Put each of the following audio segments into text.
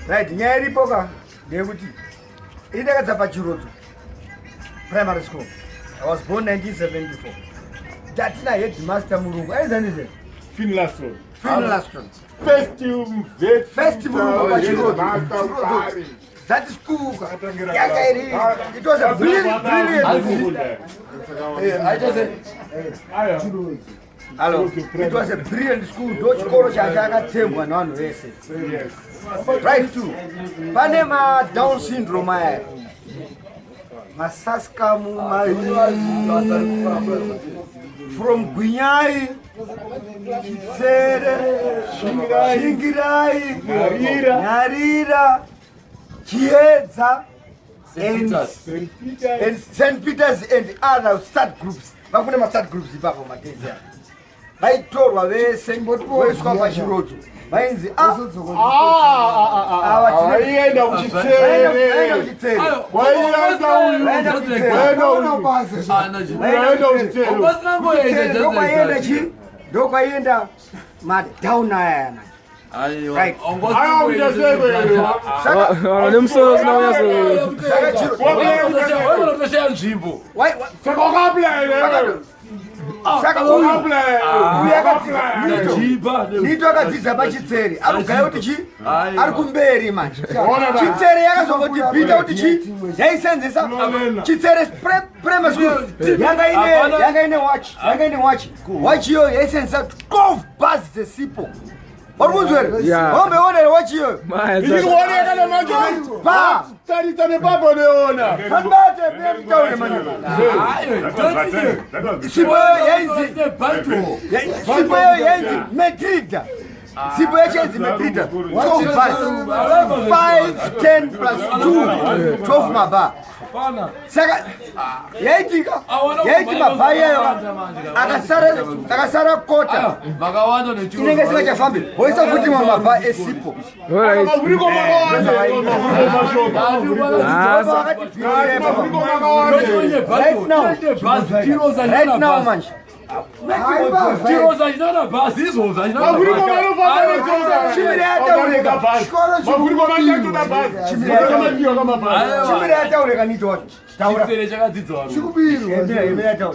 Right, nyari poka. Ndekuti. Indakadza pachirodzo. Primary school. I was born 1974. Tatina headmaster mulungu. Aizanize. Finlaston. First mulungu pachirodzo. That is cool. It was a brilliant. I just said. Hello. It was a brilliant school. Dochi koro chachaka temwa nanu ese. Yes. Right too. Panema Down syndrome aya. Masaskamu from Gunyai, Sere, Shingirai, Narira, Chiesa, and St. Peter's and other start groups. Bakuna start groups ipapo matezi. Vaitorwa vese voiswa pachirodzo. Vainzi aienda kuchitsere ndokwaienda madown ayana nito akadzidza pachitsere arikugaya kuti chi ari kumberi manje chitsere yakazongoti bhita kuti chi yaisenzesa chitsere primary school yanga ine watch iyo yaisenzesa 12 bus dzesipo Ormuzwer, ombeona watch iyoyo ichikuoneka nemanje tarisa nepapo neona fanbate bemtaure manje sipo yainzi Medrida. Sipo yainzi Medrida 12 bus 5, 10 plus 2 12 maba saka yaiti mabha iyayo akasara kota inenge sikachafambi woisa futi mabha esipo right now manje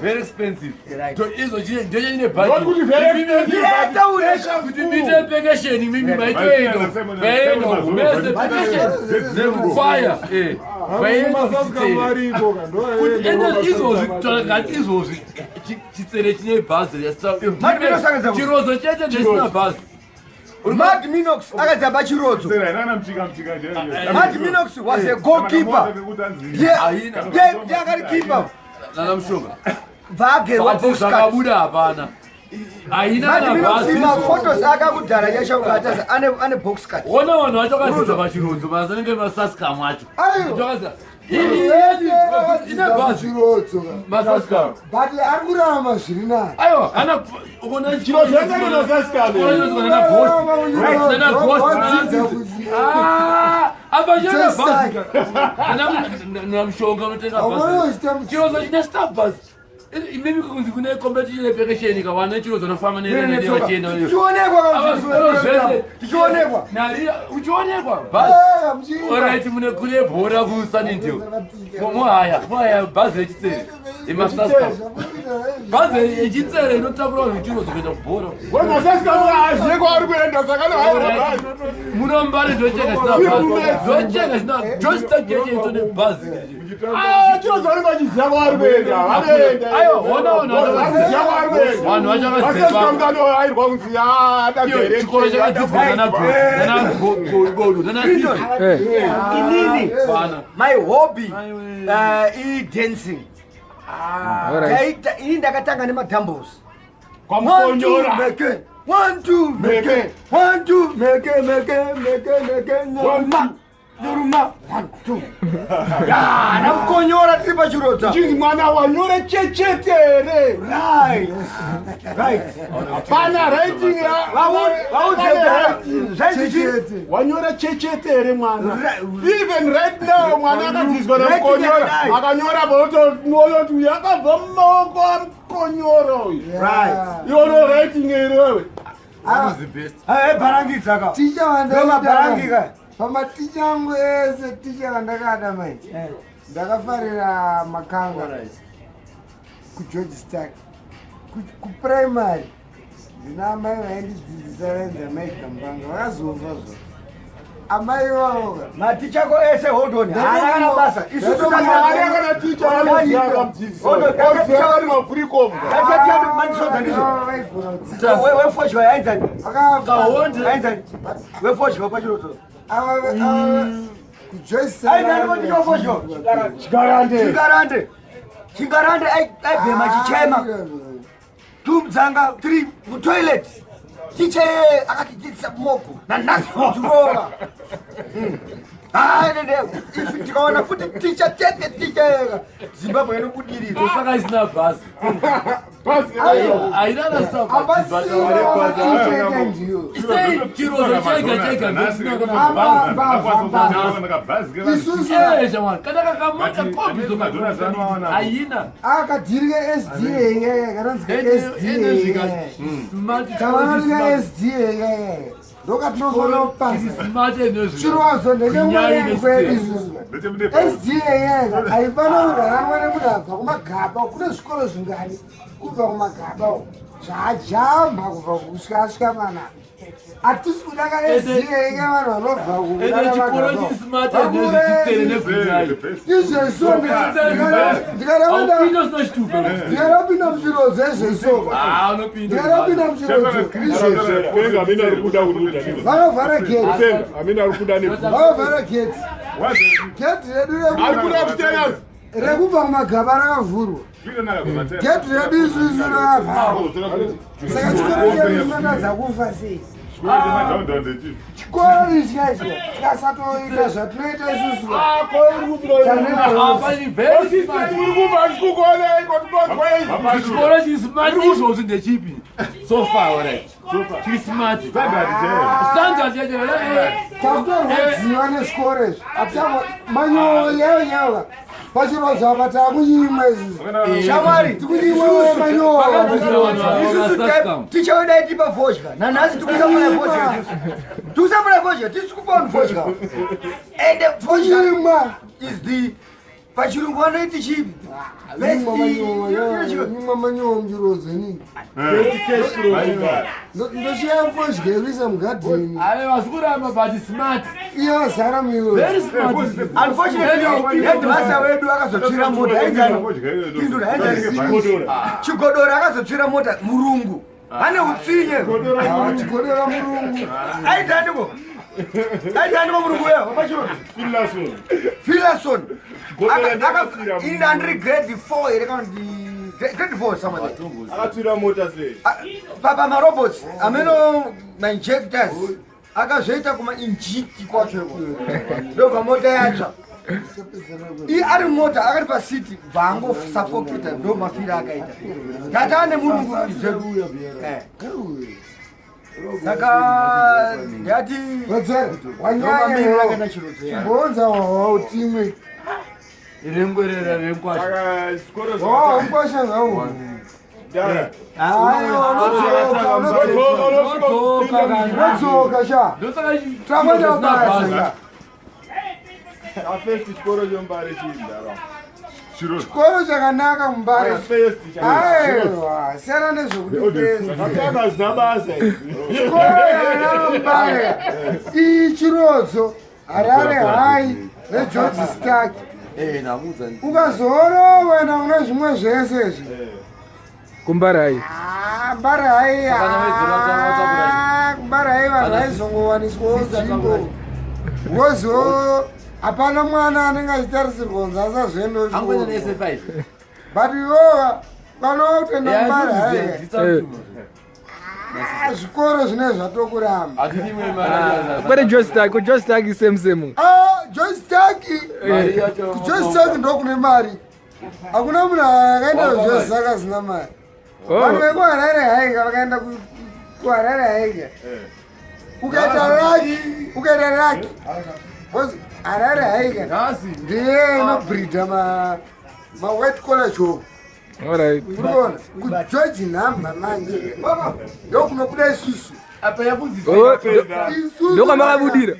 very expensive. Mad Minox akadza pachirodzo. Mad Minox was a goalkeeper. Yakarikipa. Vagerwa kusakabuda hapana. Aina na basi. Photos akakudhara yashauka ane box cut. Ona vanhu vacho vakadzidza pachirodzo mazanenge masaska macho. Tokaza But arkurama zvirina. Ayo, ana ukona chiro zvenga nemasaska ne. Ana ghost. Apa jana basi. Ana mshonga unotenga basi. Chiro zachina stop basi. Imemi kunzi kune competition yeperekesheni kawana chiro zonofamba nerene vachienda. Tichionekwa. Nari uchionekwa basi. Alright mune kule bhora kusanintio. Moya basi rechitsere. Imasaska. Basi rechitsere inotakura chiro zokuenda kubhora. Masaska azeko ari kuenda sakana basi. Munombare docheka sina basi. Docheka sina just take into the bus. Chiro zvari vachiziva kwaari kuenda. Ayo, ona. Vanhu vachakazeva. Masaska airwa kunzi adagere. Chikoro chakadzidzwa nana gold, nana sisi. Inini. My hobby dancing. Ini ndakatanga nemadumbbells. Kwamukonyora. 1 2 meke. 1 2 meke. Nuruma 1 2. Ya, namkonyora tiri pachirodza. Chinzi mwana wanyora chechetere. Right. Hapana writing ya. Wanyora chechetere mwana. Even right now mwana akadzidzwa namukonyora. Akanyora boto noyo tu yakabva mumoko amukonyora uyu. Right. Iwono writing ere wewe. What is the best? Barangidza ka. Ticha wanda. Noma barangika. Mama ticha yangu ese ticha wandakada mai. Ndakafarira Makanga. Ku George Stark. Ku primary. Ndinamai vaindidzidzisa venza mai Kambanga. Vakazova zvo. Amai wavo. Maticha ko ese hold on. Haana basa. Isusu kana ticha wanoziva Hold on. oziva vari mafuriko Tatiano mandisoza ndizo. We foshwa yainzani. Yainzani. We foshwa pachiroto. Ku George Stark. Yainzani kuti ko foshwa. Chigarande aibhema chichema. Tumdzanga 3 mu toilet. Ticha akatidzisa moko. Nanasi kudzurova. If tikaona futi ticha tete ticha Zimbabwe inobudirira. Saka isina basi. Aina na stop. Sei Chirozo chega ndisina kana basi. Jamani, kada kakamata kopi zokadona. Aina. Akadirike SDA kanonzi SDA. Smart SDA. Look no pass. Smart energy. Chirozo SDA haifana kuranwana munabva kumagaba kune zvikoro zvingani kubva kumagaba zvajamba kubva kusvika mana hatisi kudaka SDA vanhu vanobva ndikarapinda muchirodzo ezveso ndikarapinda muchirodzo vanovhara geti geti redu rekubva kumagaba rakavhurwa geti redu isusu rakavharwa saka chikoro chedu chinotadza kufa sei chikoro ichi tikasatoita zvatinoita isusu chikoro chiri smart izvozvo ndechipi so far alright chiri smart standard yacho takutorwadziwa nezvikoro izvi manyoyeyewa pachirozo apa takunyimwa isusu Shamwari tikunyimwa manyowa isusu tichaoda itipa vodka. Nanasi tikusamula vodka. Tikusamula vodka. Tisikupona vodka. And the vodka is the pachirungu vanoiti chipi? nyimwa manyowa muchirodzo inini ndoshaya vodka ekuisa mugadheni vasikuramba but smart iyo vazara miro very smart. Unfortunately, headmaster wedu akazotsvira mota. Chigodoro akazotsvira mota murungu. Ane utsinye. chigodora murungu Aitandiko. Aitandiko murungu wewe. Pachiro. Filason. In under grade 4 ere kana grade 4 somewhere. akatsvira mota sei Papa marobots. Ameno ma injectors. Akazoita kuma inject kwacho. Ndobva mota yatsva. Ari mota akari pasiti vango suffocate ndo mafira akaita. Tatane murungu zedu. Saka ndati vadzara wanyaya kana chirodzo. chibonza wautimwe Irengwerera renkwasha. ukwasha ngau unodzoka sha takwenda basa chikoro chombare chiindara chikoro chakanaka mumbare aiwa siyana nezvekuti zina basa chikoro chakanaka mumbare ichirodzo harare hai negeorge stark ukazoona wena una zvimwe zvese izvi kumbarai mbarai kumbarai vanhu vaizongowaniswawo nzvimbo wozo hapana mwana anenge achitarisirwa kunzi asazoendawo but iwo vanotenda mbarai zvikoro zvine zvatokuramba kwete George Stark same George Stark ndokune mari hakuna munhu akaenda kugeorge Stark asina mari vanhu vekuharare hainga vakaenda kuharare hainga ukaita raki harare hainga ndiye inobreedha ma-white collar job alright unoona kugeorge nhamba manje ndokunobuda isusu apa yabuzisa ndokwamba kabudira